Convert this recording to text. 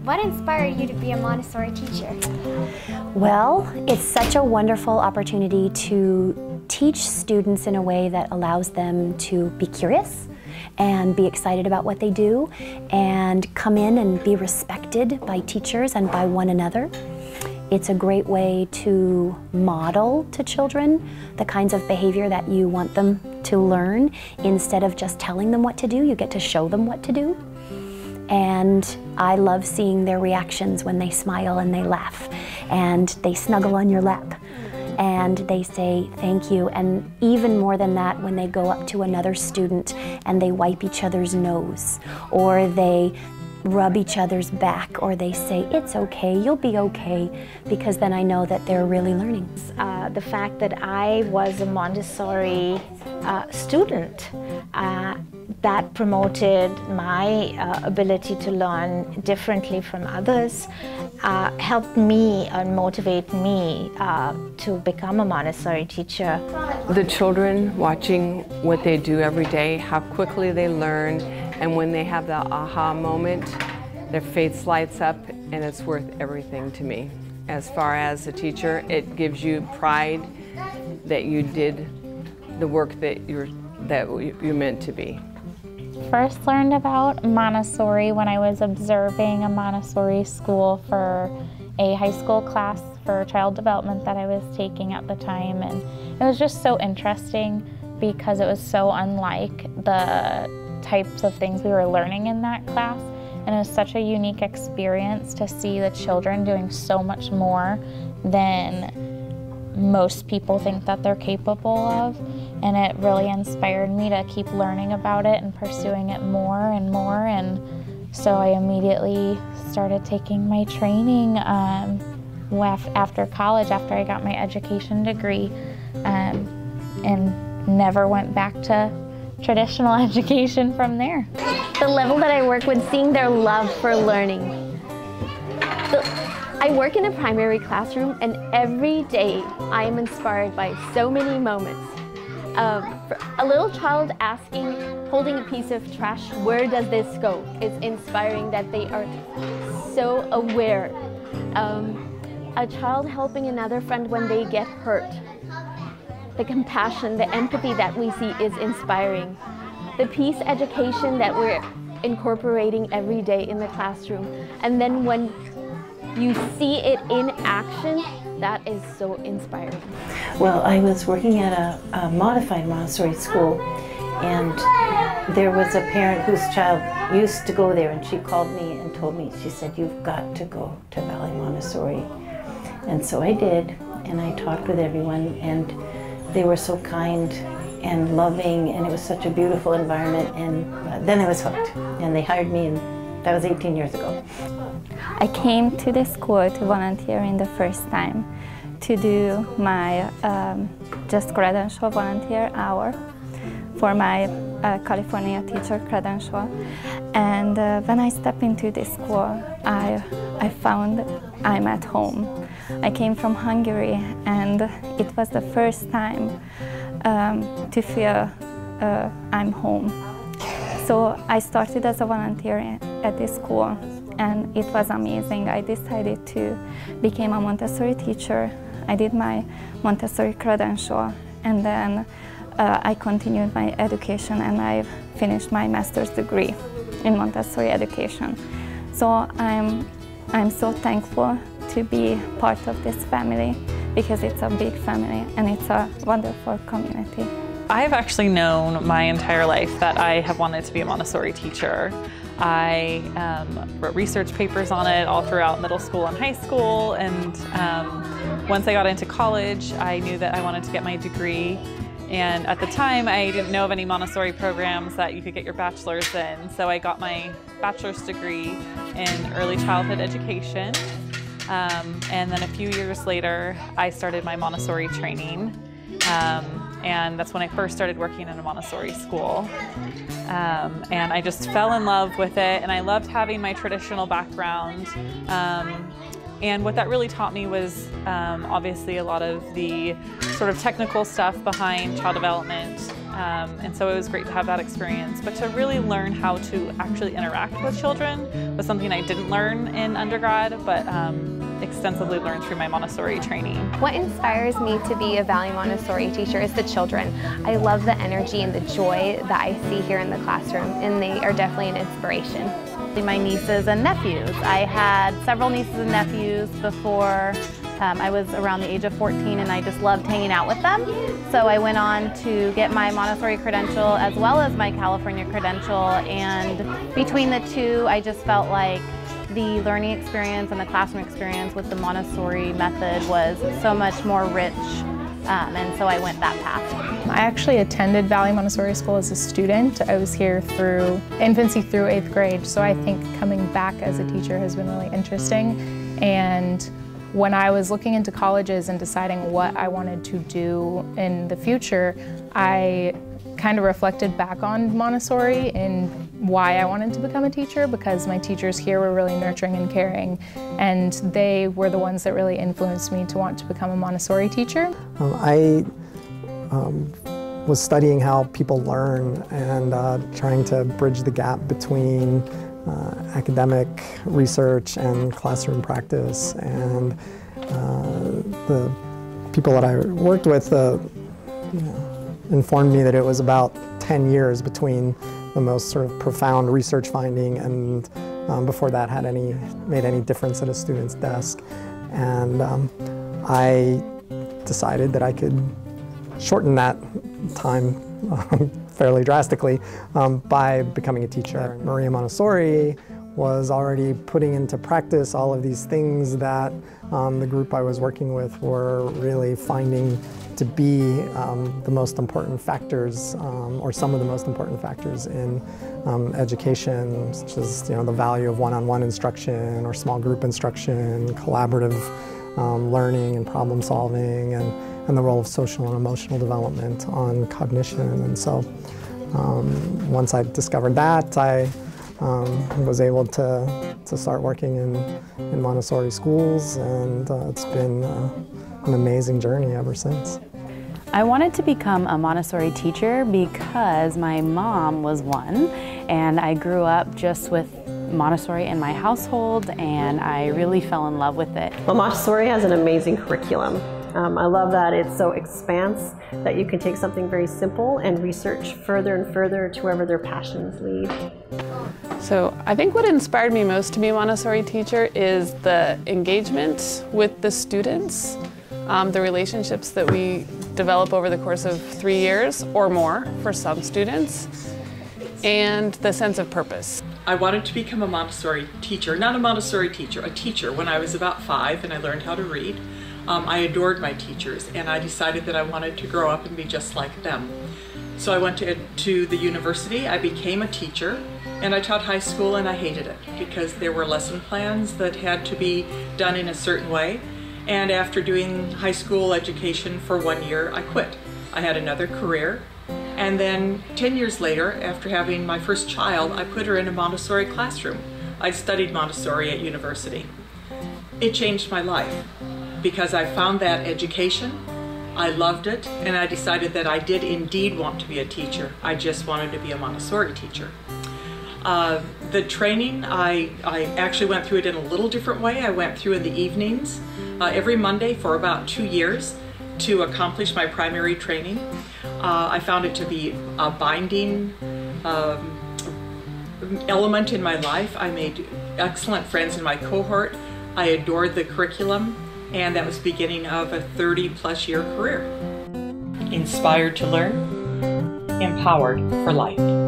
what inspired you to be a Montessori teacher? Well, it's such a wonderful opportunity to teach students in a way that allows them to be curious and be excited about what they do and come in and be respected by teachers and by one another. It's a great way to model to children the kinds of behavior that you want them to learn. Instead of just telling them what to do, you get to show them what to do. And I love seeing their reactions when they smile and they laugh and they snuggle on your lap and they say thank you, and even more than that, when they go up to another student and they wipe each other's nose, or they rub each other's back, or they say, it's okay, you'll be okay, because then I know that they're really learning. The fact that I was a Montessori student, that promoted my ability to learn differently from others, helped me and motivate me to become a Montessori teacher. The children watching what they do every day, how quickly they learn, and when they have the aha moment, their face lights up, and it's worth everything to me. As far as a teacher, it gives you pride that you did the work that you're meant to be. First learned about Montessori when I was observing a Montessori school for a high school class for child development that I was taking at the time, and it was just so interesting because it was so unlike the types of things we were learning in that class, and it was such a unique experience to see the children doing so much more than most people think that they're capable of, and it really inspired me to keep learning about it and pursuing it more and more. And so I immediately started taking my training after college, after I got my education degree, and never went back to traditional education from there. The level that I work with, seeing their love for learning. I work in a primary classroom, and every day I am inspired by so many moments. A little child asking, holding a piece of trash, where does this go? It's inspiring that they are so aware. A child helping another friend when they get hurt. The compassion, the empathy that we see is inspiring. The peace education that we're incorporating every day in the classroom. And then when you see it in action, that is so inspiring. Well, I was working at a modified Montessori school, and there was a parent whose child used to go there, and she called me and told me, she said, you've got to go to Valley Montessori. And so I did, and I talked with everyone, and they were so kind and loving, and it was such a beautiful environment, and then I was hooked, and they hired me, and that was 18 years ago. I came to the school to volunteer in the first time to do my just credential volunteer hour for my California teacher credential. And when I stepped into this school, I found I'm at home. I came from Hungary, and it was the first time to feel I'm home. So I started as a volunteer at this school, and it was amazing. I decided to become a Montessori teacher. I did my Montessori credential, and then I continued my education, and I finished my master's degree in Montessori education. So I'm so thankful to be part of this family, because it's a big family and it's a wonderful community. I've actually known my entire life that I have wanted to be a Montessori teacher. I wrote research papers on it all throughout middle school and high school, and once I got into college, I knew that I wanted to get my degree. And at the time, I didn't know of any Montessori programs that you could get your bachelor's in, so I got my bachelor's degree in early childhood education. And then a few years later, I started my Montessori training. And that's when I first started working in a Montessori school. And I just fell in love with it, and I loved having my traditional background. And what that really taught me was obviously a lot of the sort of technical stuff behind child development, and so it was great to have that experience. But to really learn how to actually interact with children was something I didn't learn in undergrad, but extensively learned through my Montessori training. What inspires me to be a Valley Montessori teacher is the children. I love the energy and the joy that I see here in the classroom, and they are definitely an inspiration. My nieces and nephews. I had several nieces and nephews before I was around the age of 14, and I just loved hanging out with them. So I went on to get my Montessori credential as well as my California credential, and between the two I just felt like the learning experience and the classroom experience with the Montessori method was so much more rich, and so I went that path. I actually attended Valley Montessori School as a student. I was here through infancy through 8th grade, so I think coming back as a teacher has been really interesting. And when I was looking into colleges and deciding what I wanted to do in the future, I kind of reflected back on Montessori and why I wanted to become a teacher, because my teachers here were really nurturing and caring, and they were the ones that really influenced me to want to become a Montessori teacher. I was studying how people learn and trying to bridge the gap between academic research and classroom practice, and the people that I worked with informed me that it was about 10 years between the most sort of profound research finding and before that had made any difference at a student's desk. And I decided that I could shorten that time fairly drastically by becoming a teacher. Maria Montessori was already putting into practice all of these things that the group I was working with were really finding to be the most important factors, or some of the most important factors in education, such as the value of one-on-one instruction or small group instruction, collaborative learning and problem solving, and the role of social and emotional development on cognition. And so once I discovered that, I was able to start working in Montessori schools, and it's been an amazing journey ever since. I wanted to become a Montessori teacher because my mom was one, and I grew up just with Montessori in my household, and I really fell in love with it. Well, Montessori has an amazing curriculum. I love that it's so expansive that you can take something very simple and research further and further to wherever their passions lead. So I think what inspired me most to be a Montessori teacher is the engagement with the students, the relationships that we develop over the course of 3 years or more for some students, and the sense of purpose. I wanted to become a Montessori teacher, not a Montessori teacher, a teacher when I was about 5 and I learned how to read. I adored my teachers, and I decided that I wanted to grow up and be just like them. So I went to the university, I became a teacher, and I taught high school, and I hated it because there were lesson plans that had to be done in a certain way. And after doing high school education for 1 year, I quit. I had another career, and then 10 years later, after having my first child, I put her in a Montessori classroom. I studied Montessori at university. It changed my life because I found that education, I loved it, and I decided that I did indeed want to be a teacher. I just wanted to be a Montessori teacher. The training, I actually went through it in a little different way. I went through in the evenings every Monday for about 2 years to accomplish my primary training. I found it to be a binding element in my life. I made excellent friends in my cohort. I adored the curriculum, and that was the beginning of a 30-plus year career. Inspired to learn, empowered for life.